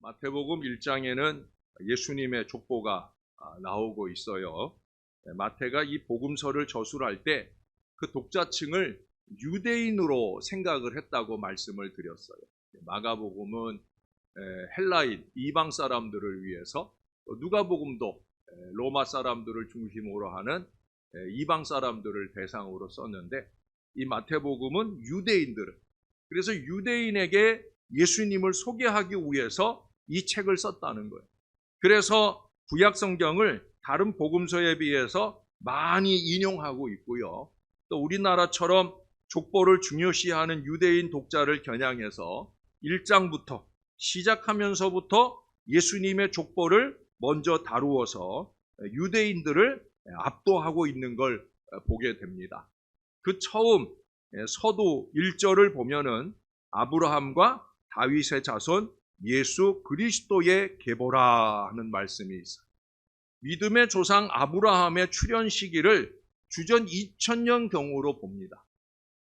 마태복음 1장에는 예수님의 족보가 나오고 있어요. 마태가 이 복음서를 저술할 때 그 독자층을 유대인으로 생각을 했다고 말씀을 드렸어요. 마가복음은 헬라인, 이방 사람들을 위해서, 누가복음도 로마 사람들을 중심으로 하는 이방 사람들을 대상으로 썼는데, 이 마태복음은 유대인들을, 그래서 유대인에게 예수님을 소개하기 위해서 이 책을 썼다는 거예요. 그래서 구약 성경을 다른 복음서에 비해서 많이 인용하고 있고요. 또 우리나라처럼 족보를 중요시하는 유대인 독자를 겨냥해서 1장부터 시작하면서부터 예수님의 족보를 먼저 다루어서 유대인들을 압도하고 있는 걸 보게 됩니다. 그 처음 서두 1절을 보면은 아브라함과 다윗의 자손 예수 그리스도의 계보라 하는 말씀이 있어요. 믿음의 조상 아브라함의 출현 시기를 주전 2000년 경으로 봅니다.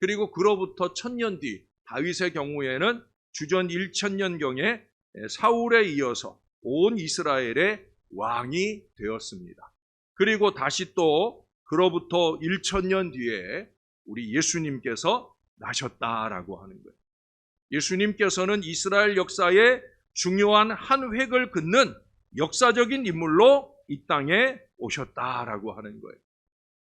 그리고 그로부터 1000년 뒤 다윗의 경우에는 주전 1000년 경에 사울에 이어서 온 이스라엘의 왕이 되었습니다. 그리고 다시 또 그로부터 1000년 뒤에 우리 예수님께서 나셨다라고 하는 거예요. 예수님께서는 이스라엘 역사의 중요한 한 획을 긋는 역사적인 인물로 이 땅에 오셨다라고 하는 거예요.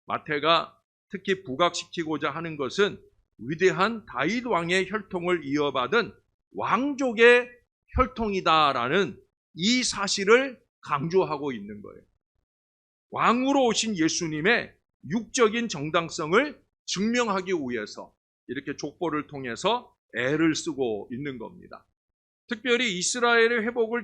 마태가 특히 부각시키고자 하는 것은 위대한 다윗 왕의 혈통을 이어받은 왕족의 혈통이다라는 이 사실을 강조하고 있는 거예요. 왕으로 오신 예수님의 육적인 정당성을 증명하기 위해서 이렇게 족보를 통해서 애를 쓰고 있는 겁니다. 특별히 이스라엘의 회복을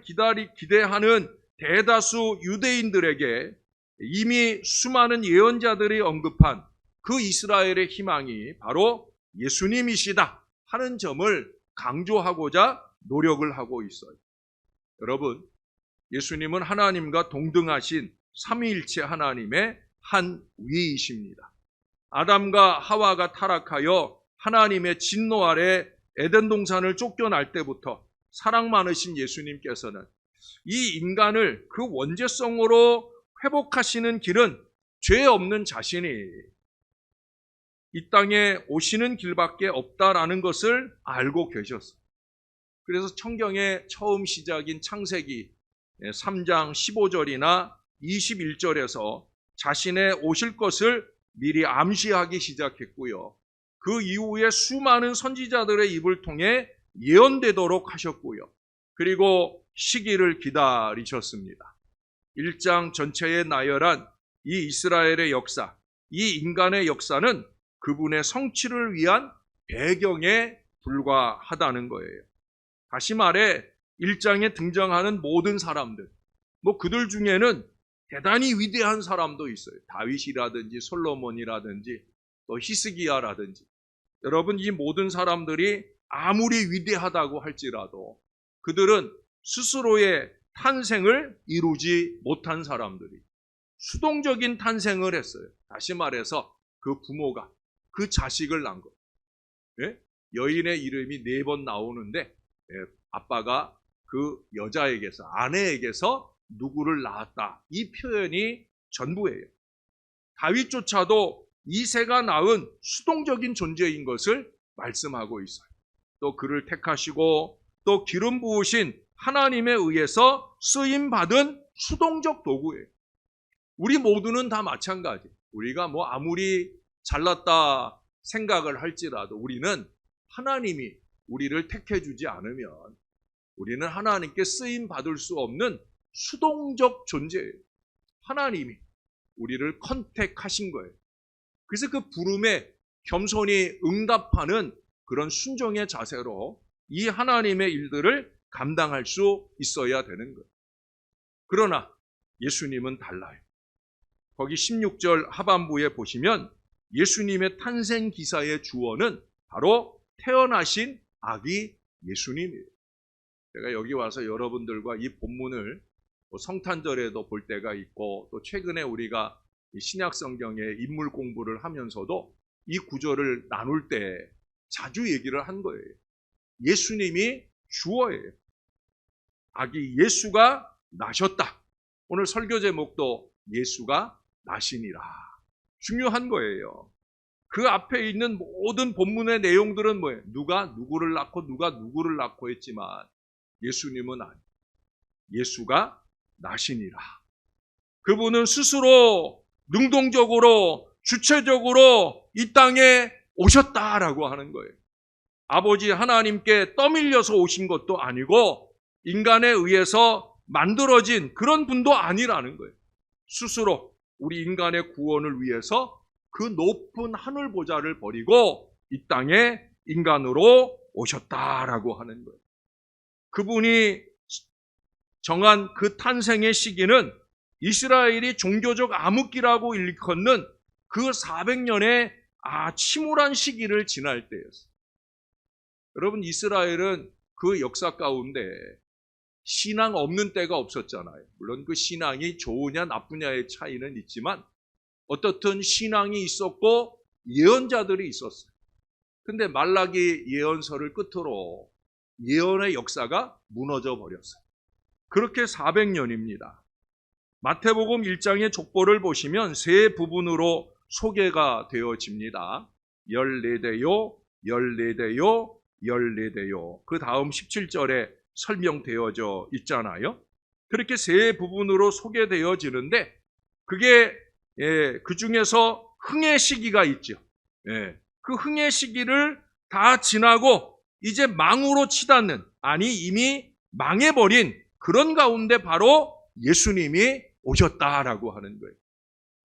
기대하는 대다수 유대인들에게 이미 수많은 예언자들이 언급한 그 이스라엘의 희망이 바로 예수님이시다 하는 점을 강조하고자 노력을 하고 있어요. 여러분, 예수님은 하나님과 동등하신 삼위일체 하나님의 한 위이십니다. 아담과 하와가 타락하여 하나님의 진노 아래 에덴 동산을 쫓겨날 때부터 사랑 많으신 예수님께서는 이 인간을 그 원죄성으로 회복하시는 길은 죄 없는 자신이 이 땅에 오시는 길밖에 없다라는 것을 알고 계셨어요. 그래서 성경의 처음 시작인 창세기 3장 15절이나 21절에서 자신의 오실 것을 미리 암시하기 시작했고요. 그 이후에 수많은 선지자들의 입을 통해 예언되도록 하셨고요. 그리고 시기를 기다리셨습니다. 1장 전체에 나열한 이 이스라엘의 역사, 이 인간의 역사는 그분의 성취를 위한 배경에 불과하다는 거예요. 다시 말해 1장에 등장하는 모든 사람들, 그들 중에는 대단히 위대한 사람도 있어요. 다윗이라든지 솔로몬이라든지 또 히스기야라든지. 여러분, 이 모든 사람들이 아무리 위대하다고 할지라도 그들은 스스로의 탄생을 이루지 못한 사람들이 수동적인 탄생을 했어요. 다시 말해서 그 부모가 그 자식을 낳은 것. 여인의 이름이 4번 나오는데 아빠가 그 여자에게서, 아내에게서 누구를 낳았다. 이 표현이 전부예요. 다윗조차도 이새가 낳은 수동적인 존재인 것을 말씀하고 있어요. 또 그를 택하시고 또 기름 부으신 하나님에 의해서 쓰임받은 수동적 도구예요. 우리 모두는 다 마찬가지. 우리가 아무리 잘났다 생각을 할지라도 우리는 하나님이 우리를 택해주지 않으면 우리는 하나님께 쓰임받을 수 없는 수동적 존재예요. 하나님이 우리를 컨택하신 거예요. 그래서 그 부름에 겸손히 응답하는 그런 순종의 자세로 이 하나님의 일들을 감당할 수 있어야 되는 거예요. 그러나 예수님은 달라요. 거기 16절 하반부에 보시면 예수님의 탄생 기사의 주어는 바로 태어나신 아기 예수님이에요. 제가 여기 와서 여러분들과 이 본문을 성탄절에도 볼 때가 있고 또 최근에 우리가 신약 성경의 인물 공부를 하면서도 이 구절을 나눌 때 자주 얘기를 한 거예요. 예수님이 주어예요. 아기 예수가 나셨다. 오늘 설교 제목도 예수가 나시니라. 중요한 거예요. 그 앞에 있는 모든 본문의 내용들은 뭐예요? 누가 누구를 낳고 누가 누구를 낳고 했지만 예수님은 아니에요. 예수가 나시니라. 그분은 스스로 능동적으로 주체적으로 이 땅에 오셨다라고 하는 거예요. 아버지 하나님께 떠밀려서 오신 것도 아니고 인간에 의해서 만들어진 그런 분도 아니라는 거예요. 스스로 우리 인간의 구원을 위해서 그 높은 하늘 보좌를 버리고 이 땅에 인간으로 오셨다라고 하는 거예요. 그분이 정한 그 탄생의 시기는 이스라엘이 종교적 암흑기라고 일컫는 그 400년의 침울한 시기를 지날 때였어요. 여러분, 이스라엘은 그 역사 가운데 신앙 없는 때가 없었잖아요. 물론 그 신앙이 좋으냐 나쁘냐의 차이는 있지만 어떻든 신앙이 있었고 예언자들이 있었어요. 근데 말라기 예언서를 끝으로 예언의 역사가 무너져 버렸어요. 그렇게 400년입니다. 마태복음 1장의 족보를 보시면 세 부분으로 소개가 되어집니다. 14대요, 14대요, 14대요. 그 다음 17절에 설명되어져 있잖아요. 그렇게 세 부분으로 소개되어지는데 그게 그 중에서 흥의 시기가 있죠. 그 흥의 시기를 다 지나고 이제 망으로 치닫는, 아니 이미 망해버린 그런 가운데 바로 예수님이 오셨다라고 하는 거예요.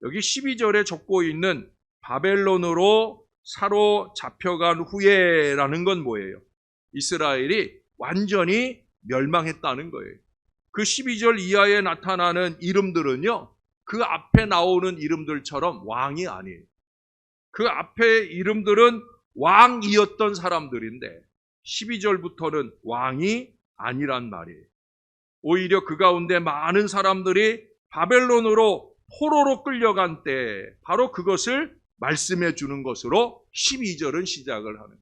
여기 12절에 적고 있는 바벨론으로 사로잡혀간 후에라는 건 뭐예요? 이스라엘이 완전히 멸망했다는 거예요. 그 12절 이하에 나타나는 이름들은요, 그 앞에 나오는 이름들처럼 왕이 아니에요. 그 앞에 이름들은 왕이었던 사람들인데 12절부터는 왕이 아니란 말이에요. 오히려 그 가운데 많은 사람들이 바벨론으로 포로로 끌려간 때 바로 그것을 말씀해 주는 것으로 12절은 시작을 하는 거예요.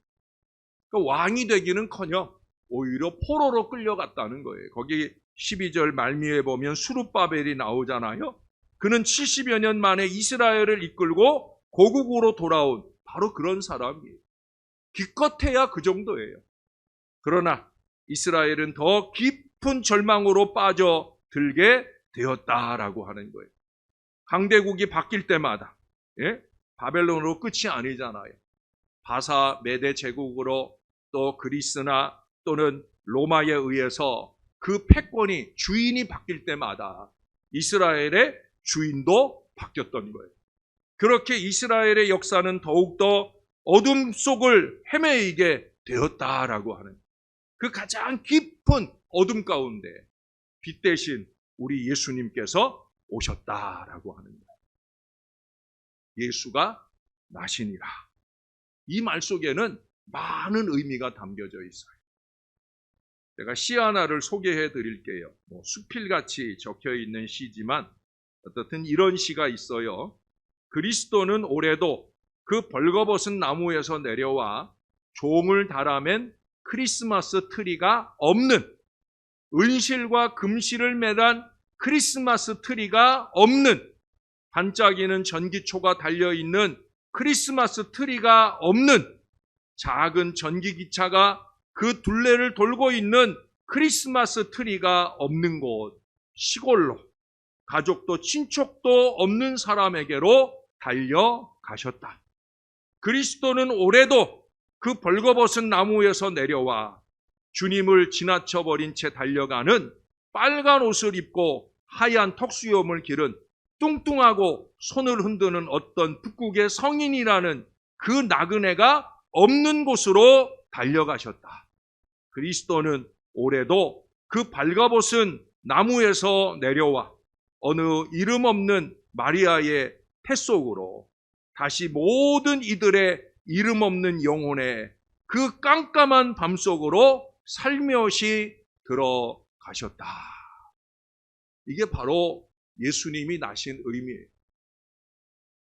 그러니까 왕이 되기는커녕 오히려 포로로 끌려갔다는 거예요. 거기 12절 말미에 보면 수룹바벨이 나오잖아요. 그는 70여 년 만에 이스라엘을 이끌고 고국으로 돌아온 바로 그런 사람이에요. 기껏해야 그 정도예요. 그러나 이스라엘은 더 깊은 절망으로 빠져들게 되었다라고 하는 거예요. 강대국이 바뀔 때마다 바벨론으로 끝이 아니잖아요. 바사 메대 제국으로 또 그리스나 또는 로마에 의해서 그 패권이 주인이 바뀔 때마다 이스라엘의 주인도 바뀌었던 거예요. 그렇게 이스라엘의 역사는 더욱더 어둠 속을 헤매이게 되었다라고 하는 그 가장 깊은 어둠 가운데 빛 대신 우리 예수님께서 오셨다라고 하는 거예요. 예수가 나시니라. 이 말 속에는 많은 의미가 담겨져 있어요. 제가 시 하나를 소개해 드릴게요. 수필같이 적혀 있는 시지만 어떻든 이런 시가 있어요. 그리스도는 올해도 그 벌거벗은 나무에서 내려와 종을 달아맨 크리스마스 트리가 없는, 은실과 금실을 매단 크리스마스 트리가 없는, 반짝이는 전기초가 달려있는 크리스마스 트리가 없는, 작은 전기기차가 그 둘레를 돌고 있는 크리스마스 트리가 없는 곳, 시골로 가족도 친척도 없는 사람에게로 달려가셨다. 그리스도는 올해도 그 벌거벗은 나무에서 내려와 주님을 지나쳐버린 채 달려가는 빨간 옷을 입고 하얀 턱수염을 기른 뚱뚱하고 손을 흔드는 어떤 북극의 성인이라는 그 나그네가 없는 곳으로 달려가셨다. 그리스도는 올해도 그 발가벗은 나무에서 내려와 어느 이름 없는 마리아의 태 속으로 다시 모든 이들의 이름 없는 영혼의 그 깜깜한 밤 속으로 살며시 들어가셨다. 이게 바로 예수님이 나신 의미예요.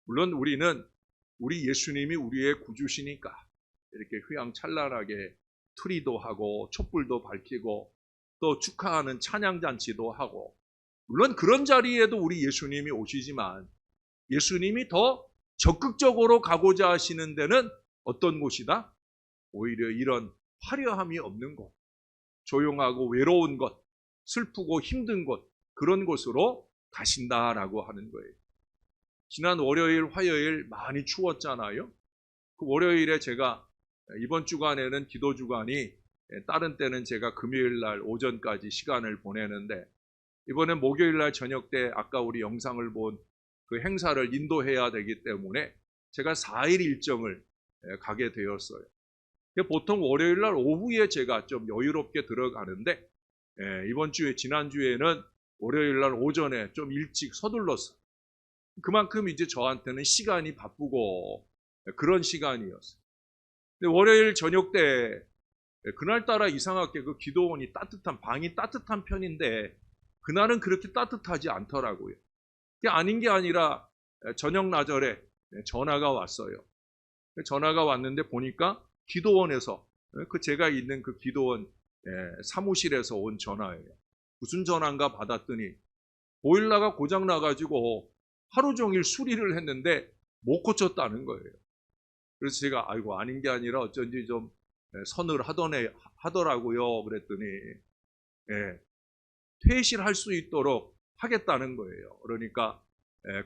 물론 우리는 우리 예수님이 우리의 구주시니까 이렇게 휘황찬란하게 트리도 하고 촛불도 밝히고 또 축하하는 찬양잔치도 하고, 물론 그런 자리에도 우리 예수님이 오시지만 예수님이 더 적극적으로 가고자 하시는 데는 어떤 곳이다? 오히려 이런 화려함이 없는 곳, 조용하고 외로운 곳, 슬프고 힘든 곳, 그런 곳으로 가신다라고 하는 거예요. 지난 월요일, 화요일 많이 추웠잖아요. 그 월요일에 제가 이번 주간에는 기도 주간이, 다른 때는 제가 금요일 날 오전까지 시간을 보내는데, 이번엔 목요일 날 저녁 때 아까 우리 영상을 본 그 행사를 인도해야 되기 때문에 제가 4일 일정을 가게 되었어요. 보통 월요일 날 오후에 제가 좀 여유롭게 들어가는데, 이번 주에, 지난주에는 월요일 날 오전에 좀 일찍 서둘렀어요. 그만큼 이제 저한테는 시간이 바쁘고 그런 시간이었어요. 근데 월요일 저녁 때 그날따라 이상하게 그 기도원이 따뜻한, 방이 따뜻한 편인데 그날은 그렇게 따뜻하지 않더라고요. 그게 아닌 게 아니라 저녁 나절에 전화가 왔어요. 전화가 왔는데 보니까 기도원에서, 그 제가 있는 그 기도원 사무실에서 온 전화예요. 무슨 전화인가 받았더니 보일러가 고장 나가지고 하루 종일 수리를 했는데 못 고쳤다는 거예요. 그래서 제가 아이고, 아닌 게 아니라 어쩐지 좀 선을 하더라고요. 그랬더니 퇴실할 수 있도록 하겠다는 거예요. 그러니까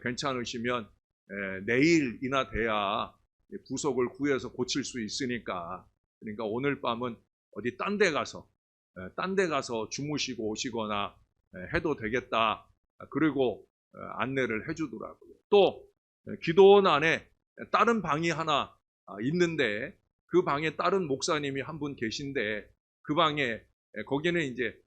괜찮으시면 내일이나 돼야 부속을 구해서 고칠 수 있으니까, 그러니까 오늘 밤은 어디 딴 데 가서 주무시고 오시거나 해도 되겠다. 그리고 안내를 해주더라고요. 또 기도원 안에 다른 방이 하나 있는데 그 방에 다른 목사님이 한 분 계신데, 그 방에, 거기는 이제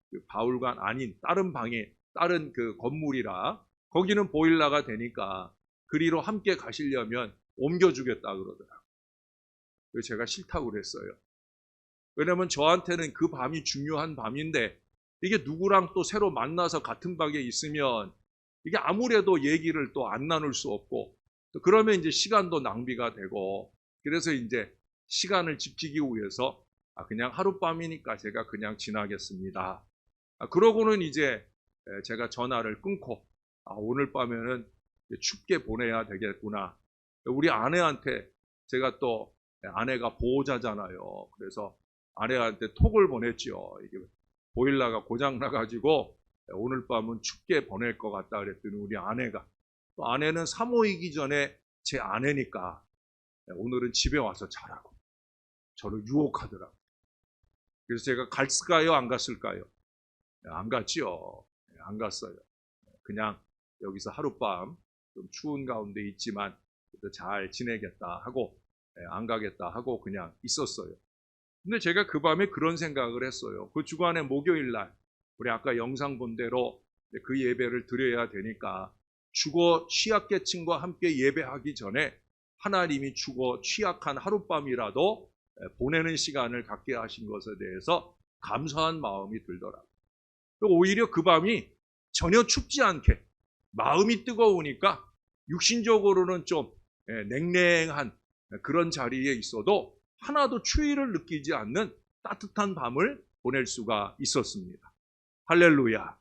그 바울관 아닌 다른 방에, 다른 그 건물이라 거기는 보일러가 되니까 그리로 함께 가시려면 옮겨주겠다 그러더라고요. 그래서 제가 싫다고 그랬어요. 왜냐면 저한테는 그 밤이 중요한 밤인데, 이게 누구랑 또 새로 만나서 같은 방에 있으면 이게 아무래도 얘기를 또 안 나눌 수 없고, 또 그러면 이제 시간도 낭비가 되고, 그래서 이제 시간을 지키기 위해서 그냥 하룻밤이니까 제가 그냥 지나겠습니다. 그러고는 이제 제가 전화를 끊고, 오늘 밤에는 춥게 보내야 되겠구나. 우리 아내한테, 제가 또 아내가 보호자잖아요. 그래서 아내한테 톡을 보냈죠. 이게 보일러가 고장 나가지고 오늘 밤은 춥게 보낼 것 같다 그랬더니 우리 아내가, 또 아내는 사모이기 전에 제 아내니까 오늘은 집에 와서 자라고 저를 유혹하더라고요. 그래서 제가 갔을까요? 안 갔을까요? 안 갔지요. 안 갔어요. 그냥 여기서 하룻밤 좀 추운 가운데 있지만 잘 지내겠다 하고, 안 가겠다 하고 그냥 있었어요. 근데 제가 그 밤에 그런 생각을 했어요. 그 주간의 목요일 날 우리 아까 영상 본 대로 그 예배를 드려야 되니까, 주거 취약계층과 함께 예배하기 전에 하나님이 주거 취약한 하룻밤이라도 보내는 시간을 갖게 하신 것에 대해서 감사한 마음이 들더라고요. 오히려 그 밤이 전혀 춥지 않게, 마음이 뜨거우니까 육신적으로는 좀 냉랭한 그런 자리에 있어도 하나도 추위를 느끼지 않는 따뜻한 밤을 보낼 수가 있었습니다. 할렐루야.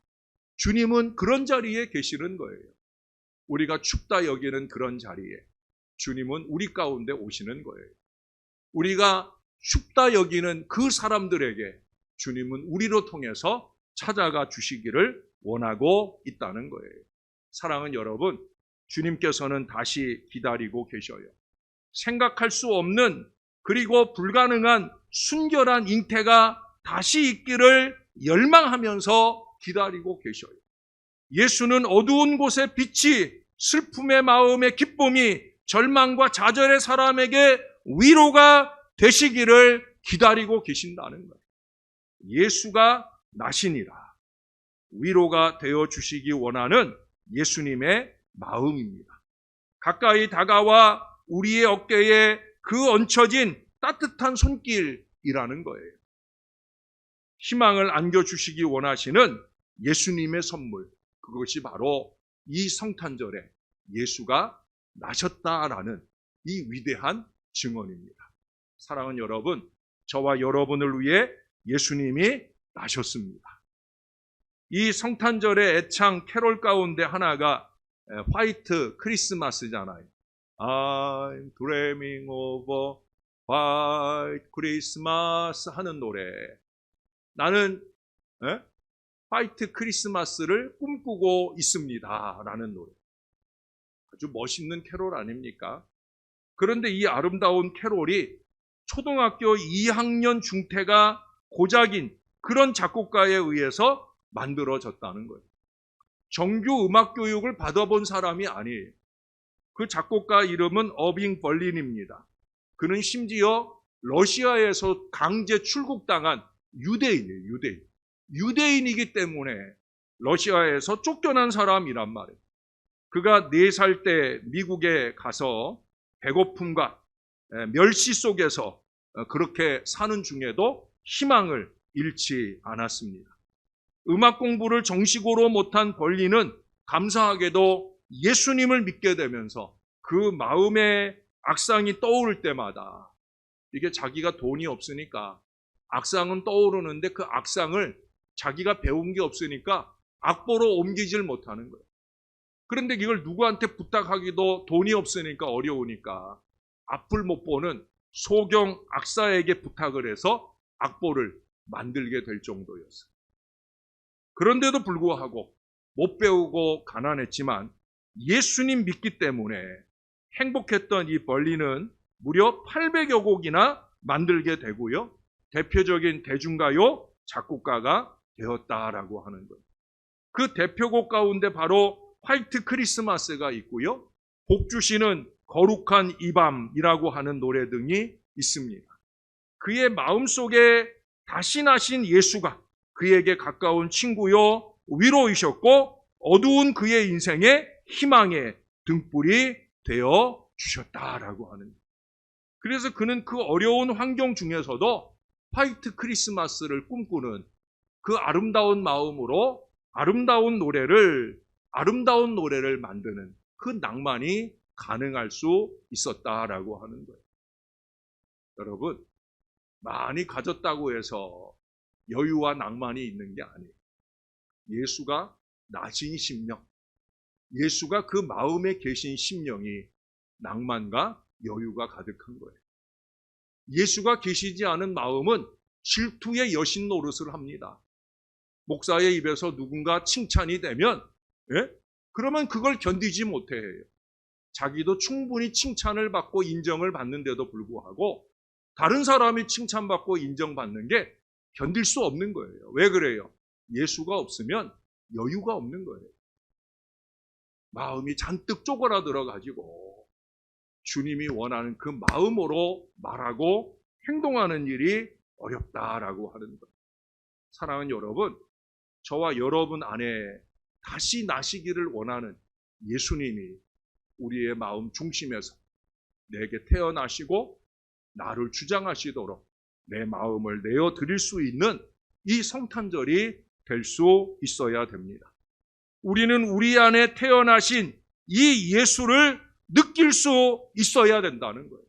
주님은 그런 자리에 계시는 거예요. 우리가 춥다 여기는 그런 자리에 주님은 우리 가운데 오시는 거예요. 우리가 춥다 여기는 그 사람들에게 주님은 우리로 통해서 찾아가 주시기를 원하고 있다는 거예요. 사랑하는 여러분, 주님께서는 다시 기다리고 계셔요. 생각할 수 없는, 그리고 불가능한 순결한 잉태가 다시 있기를 열망하면서 기다리고 계셔요. 예수는 어두운 곳의 빛이, 슬픔의 마음의 기쁨이, 절망과 좌절의 사람에게 위로가 되시기를 기다리고 계신다는 거예요. 예수가 나시니라 위로가 되어 주시기 원하는 예수님의 마음입니다. 가까이 다가와 우리의 어깨에 그 얹혀진 따뜻한 손길이라는 거예요. 희망을 안겨주시기 원하시는 예수님의 선물, 그것이 바로 이 성탄절에 예수가 나셨다라는 이 위대한 증언입니다. 사랑하는 여러분, 저와 여러분을 위해 예수님이 나셨습니다. 이 성탄절의 애창 캐롤 가운데 하나가 화이트 크리스마스잖아요. I'm dreaming of a white Christmas 하는 노래. 나는 화이트 크리스마스를 꿈꾸고 있습니다 라는 노래. 아주 멋있는 캐롤 아닙니까? 그런데 이 아름다운 캐롤이 초등학교 2학년 중퇴가 고작인 그런 작곡가에 의해서 만들어졌다는 거예요. 정규 음악 교육을 받아본 사람이 아니에요. 그 작곡가 이름은 어빙 벌린입니다. 그는 심지어 러시아에서 강제 출국당한 유대인이에요. 유대인이기 때문에 러시아에서 쫓겨난 사람이란 말이에요. 그가 4살 때 미국에 가서 배고픔과 멸시 속에서 그렇게 사는 중에도 희망을 잃지 않았습니다. 음악 공부를 정식으로 못한 벌린은 감사하게도 예수님을 믿게 되면서 그 마음의 악상이 떠오를 때마다, 이게 자기가 돈이 없으니까 악상은 떠오르는데 그 악상을 자기가 배운 게 없으니까 악보로 옮기질 못하는 거예요. 그런데 이걸 누구한테 부탁하기도 돈이 없으니까 어려우니까 앞을 못 보는 소경 악사에게 부탁을 해서 악보를 만들게 될 정도였어요. 그런데도 불구하고 못 배우고 가난했지만 예수님 믿기 때문에 행복했던 이 벌린은 무려 800여 곡이나 만들게 되고요. 대표적인 대중가요 작곡가가 되었다라고 하는 거예요. 그 대표곡 가운데 바로 화이트 크리스마스가 있고요. 복주시는 거룩한 이 밤이라고 하는 노래 등이 있습니다. 그의 마음속에 다시 나신 예수가 그에게 가까운 친구요 위로이셨고 어두운 그의 인생에 희망의 등불이 되어 주셨다라고 하는 거예요. 그래서 그는 그 어려운 환경 중에서도 화이트 크리스마스를 꿈꾸는 그 아름다운 마음으로 아름다운 노래를 만드는 그 낭만이 가능할 수 있었다라고 하는 거예요. 여러분, 많이 가졌다고 해서 여유와 낭만이 있는 게 아니에요. 예수가 나신 심령, 예수가 그 마음에 계신 심령이 낭만과 여유가 가득한 거예요. 예수가 계시지 않은 마음은 질투의 여신 노릇을 합니다. 목사의 입에서 누군가 칭찬이 되면 그러면 그걸 견디지 못해요. 자기도 충분히 칭찬을 받고 인정을 받는데도 불구하고 다른 사람이 칭찬받고 인정받는 게 견딜 수 없는 거예요. 왜 그래요? 예수가 없으면 여유가 없는 거예요. 마음이 잔뜩 쪼그라들어가지고 주님이 원하는 그 마음으로 말하고 행동하는 일이 어렵다라고 하는 거예요. 사랑하는 여러분, 저와 여러분 안에 다시 나시기를 원하는 예수님이 우리의 마음 중심에서 내게 태어나시고 나를 주장하시도록 내 마음을 내어드릴 수 있는 이 성탄절이 될 수 있어야 됩니다. 우리는 우리 안에 태어나신 이 예수를 느낄 수 있어야 된다는 거예요.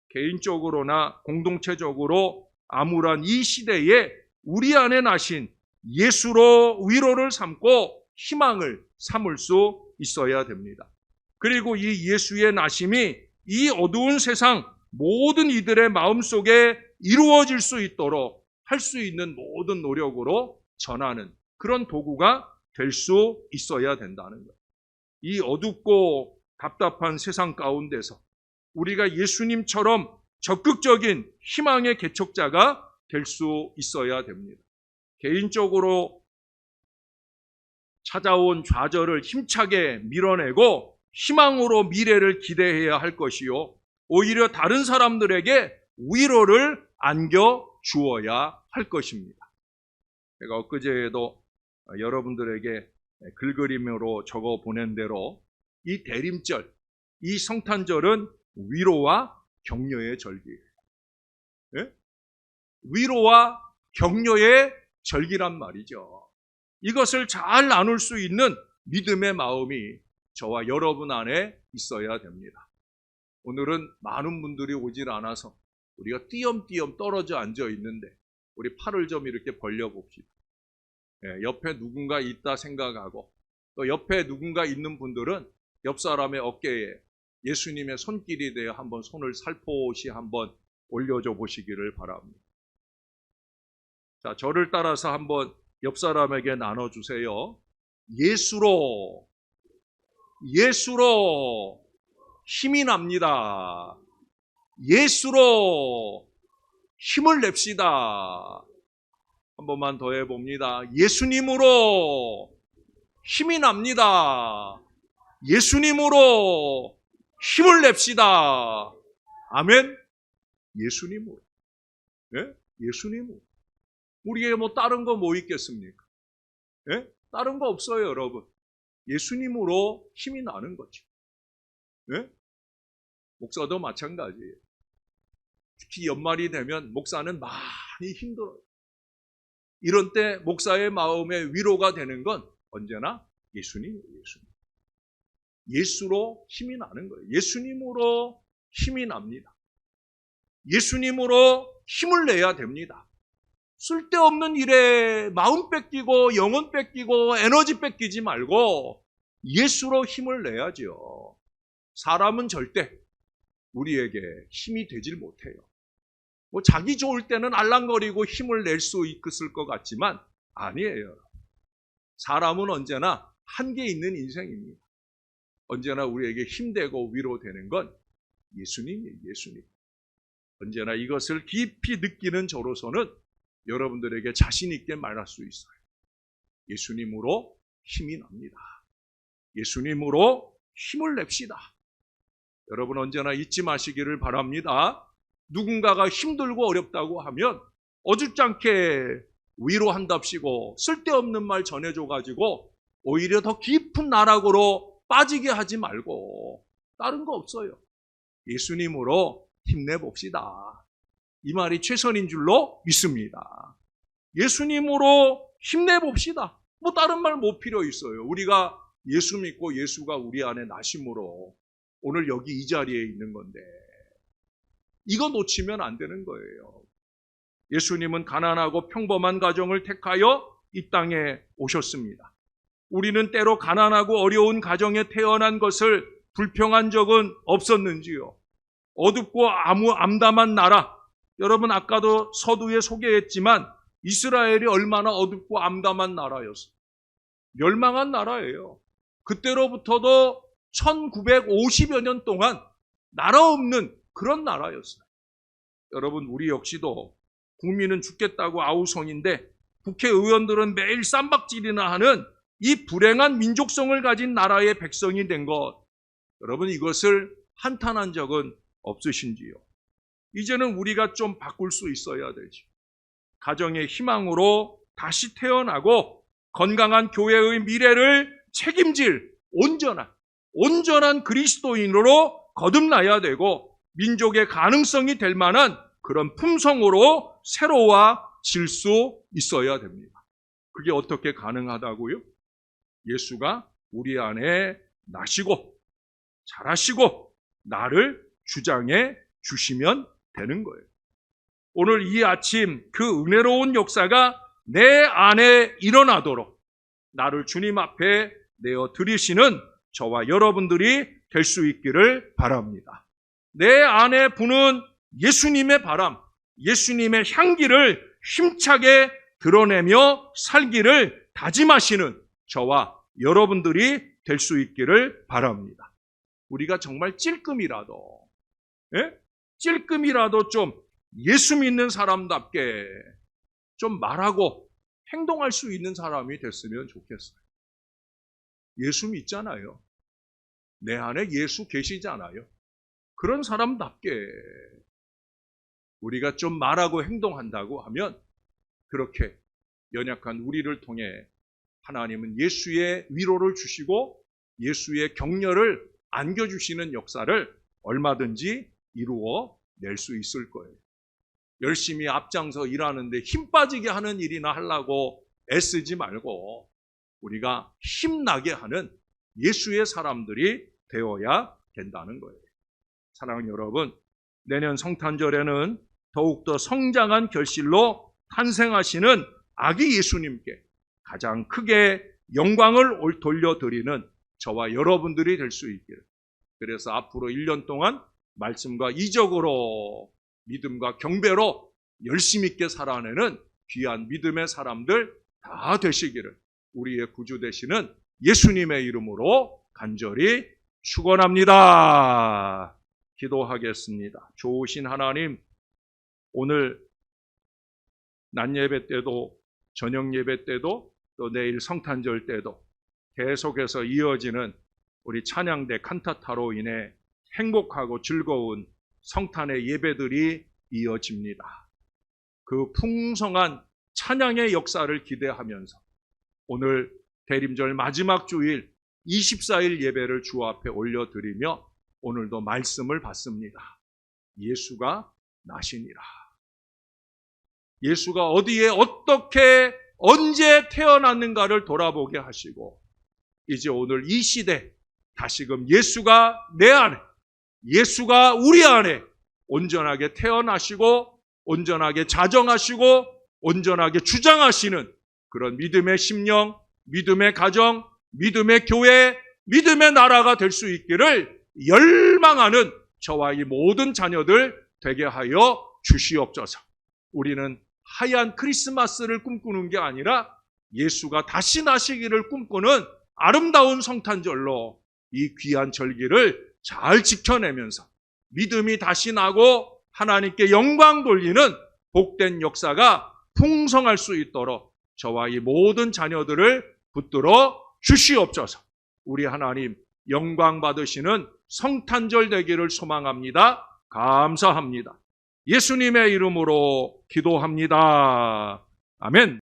개인적으로나 공동체적으로 암울한 이 시대에 우리 안에 나신 예수로 위로를 삼고 희망을 삼을 수 있어야 됩니다. 그리고 이 예수의 나심이 이 어두운 세상 모든 이들의 마음속에 이루어질 수 있도록 할 수 있는 모든 노력으로 전하는 그런 도구가 될 수 있어야 된다는 거예요. 이 어둡고 답답한 세상 가운데서 우리가 예수님처럼 적극적인 희망의 개척자가 될 수 있어야 됩니다. 개인적으로 찾아온 좌절을 힘차게 밀어내고 희망으로 미래를 기대해야 할 것이요, 오히려 다른 사람들에게 위로를 안겨 주어야 할 것입니다. 제가 엊그제에도 여러분들에게 글그림으로 적어 보낸 대로 이 대림절, 이 성탄절은 위로와 격려의 절기예요. 예? 위로와 격려의 절기란 말이죠. 이것을 잘 나눌 수 있는 믿음의 마음이 저와 여러분 안에 있어야 됩니다. 오늘은 많은 분들이 오질 않아서 우리가 띄엄띄엄 떨어져 앉아 있는데 우리 팔을 좀 이렇게 벌려봅시다. 옆에 누군가 있다 생각하고, 또 옆에 누군가 있는 분들은 옆 사람의 어깨에 예수님의 손길이 되어 한번 손을 살포시 한번 올려줘 보시기를 바랍니다. 자, 저를 따라서 한번 옆 사람에게 나눠주세요. 예수로 힘이 납니다. 예수로 힘을 냅시다. 한 번만 더 해봅니다. 예수님으로 힘이 납니다. 예수님으로 힘을 냅시다. 아멘. 예수님으로. 예? 예수님으로. 우리에게 뭐 다른 거 뭐 있겠습니까? 예? 다른 거 없어요, 여러분. 예수님으로 힘이 나는 거죠. 예? 목사도 마찬가지예요. 특히 연말이 되면 목사는 많이 힘들어요. 이런 때 목사의 마음에 위로가 되는 건 언제나 예수님이에요. 예수로 힘이 나는 거예요. 예수님으로 힘이 납니다. 예수님으로 힘을 내야 됩니다. 쓸데없는 일에 마음 뺏기고 영혼 뺏기고 에너지 뺏기지 말고 예수로 힘을 내야죠. 사람은 절대 우리에게 힘이 되질 못해요. 뭐 자기 좋을 때는 알랑거리고 힘을 낼 수 있을 것 같지만 아니에요. 사람은 언제나 한계 있는 인생입니다. 언제나 우리에게 힘되고 위로되는 건 예수님이에요. 예수님. 언제나 이것을 깊이 느끼는 저로서는 여러분들에게 자신 있게 말할 수 있어요. 예수님으로 힘이 납니다. 예수님으로 힘을 냅시다. 여러분 언제나 잊지 마시기를 바랍니다. 누군가가 힘들고 어렵다고 하면 어줍잖게 위로한답시고 쓸데없는 말 전해줘가지고 오히려 더 깊은 나락으로 빠지게 하지 말고 다른 거 없어요. 예수님으로 힘내봅시다. 이 말이 최선인 줄로 믿습니다. 예수님으로 힘내봅시다. 뭐 다른 말 못 필요 있어요. 우리가 예수 믿고 예수가 우리 안에 나심으로 오늘 여기 이 자리에 있는 건데 이거 놓치면 안 되는 거예요. 예수님은 가난하고 평범한 가정을 택하여 이 땅에 오셨습니다. 우리는 때로 가난하고 어려운 가정에 태어난 것을 불평한 적은 없었는지요? 어둡고 암담한 나라, 여러분 아까도 서두에 소개했지만 이스라엘이 얼마나 어둡고 암담한 나라였어요. 멸망한 나라예요. 그때로부터도 1950여 년 동안 나라 없는 그런 나라였어요. 여러분 우리 역시도 국민은 죽겠다고 아우성인데 국회의원들은 매일 쌈박질이나 하는 이 불행한 민족성을 가진 나라의 백성이 된 것, 여러분 이것을 한탄한 적은 없으신지요? 이제는 우리가 좀 바꿀 수 있어야 되죠. 가정의 희망으로 다시 태어나고 건강한 교회의 미래를 책임질 온전한 그리스도인으로 거듭나야 되고 민족의 가능성이 될 만한 그런 품성으로 새로워질 수 있어야 됩니다. 그게 어떻게 가능하다고요? 예수가 우리 안에 나시고 잘하시고 나를 주장해 주시면 되는 거예요. 오늘 이 아침 그 은혜로운 역사가 내 안에 일어나도록 나를 주님 앞에 내어 드리시는 저와 여러분들이 될 수 있기를 바랍니다. 내 안에 부는 예수님의 바람, 예수님의 향기를 힘차게 드러내며 살기를 다짐하시는 저와 여러분들이 될 수 있기를 바랍니다. 우리가 정말 찔끔이라도 좀 예수 믿는 사람답게 좀 말하고 행동할 수 있는 사람이 됐으면 좋겠어요. 예수 믿잖아요. 내 안에 예수 계시잖아요. 그런 사람답게 우리가 좀 말하고 행동한다고 하면 그렇게 연약한 우리를 통해 하나님은 예수의 위로를 주시고 예수의 격려를 안겨주시는 역사를 얼마든지 이루어 낼 수 있을 거예요. 열심히 앞장서 일하는데 힘 빠지게 하는 일이나 하려고 애쓰지 말고 우리가 힘나게 하는 예수의 사람들이 되어야 된다는 거예요. 사랑하는 여러분, 내년 성탄절에는 더욱더 성장한 결실로 탄생하시는 아기 예수님께 가장 크게 영광을 돌려드리는 저와 여러분들이 될 수 있기를. 그래서 앞으로 1년 동안 말씀과 이적으로 믿음과 경배로 열심 있게 살아내는 귀한 믿음의 사람들 다 되시기를 우리의 구주 되시는 예수님의 이름으로 간절히 축원합니다. 기도하겠습니다. 좋으신 하나님, 오늘 낮 예배 때도 저녁 예배 때도 또 내일 성탄절 때도 계속해서 이어지는 우리 찬양대 칸타타로 인해 행복하고 즐거운 성탄의 예배들이 이어집니다. 그 풍성한 찬양의 역사를 기대하면서 오늘 대림절 마지막 주일 24일 예배를 주 앞에 올려드리며 오늘도 말씀을 받습니다. 예수가 나시니라. 예수가 어디에 어떻게 언제 태어났는가를 돌아보게 하시고 이제 오늘 이 시대 다시금 예수가 내 안에, 예수가 우리 안에 온전하게 태어나시고 온전하게 자정하시고 온전하게 주장하시는 그런 믿음의 심령, 믿음의 가정, 믿음의 교회, 믿음의 나라가 될 수 있기를 열망하는 저와 이 모든 자녀들 되게 하여 주시옵소서. 우리는 하얀 크리스마스를 꿈꾸는 게 아니라 예수가 다시 나시기를 꿈꾸는 아름다운 성탄절로 이 귀한 절기를 잘 지켜내면서 믿음이 다시 나고 하나님께 영광 돌리는 복된 역사가 풍성할 수 있도록 저와 이 모든 자녀들을 붙들어 주시옵소서. 우리 하나님 영광 받으시는 성탄절 되기를 소망합니다. 감사합니다. 예수님의 이름으로 기도합니다. 아멘.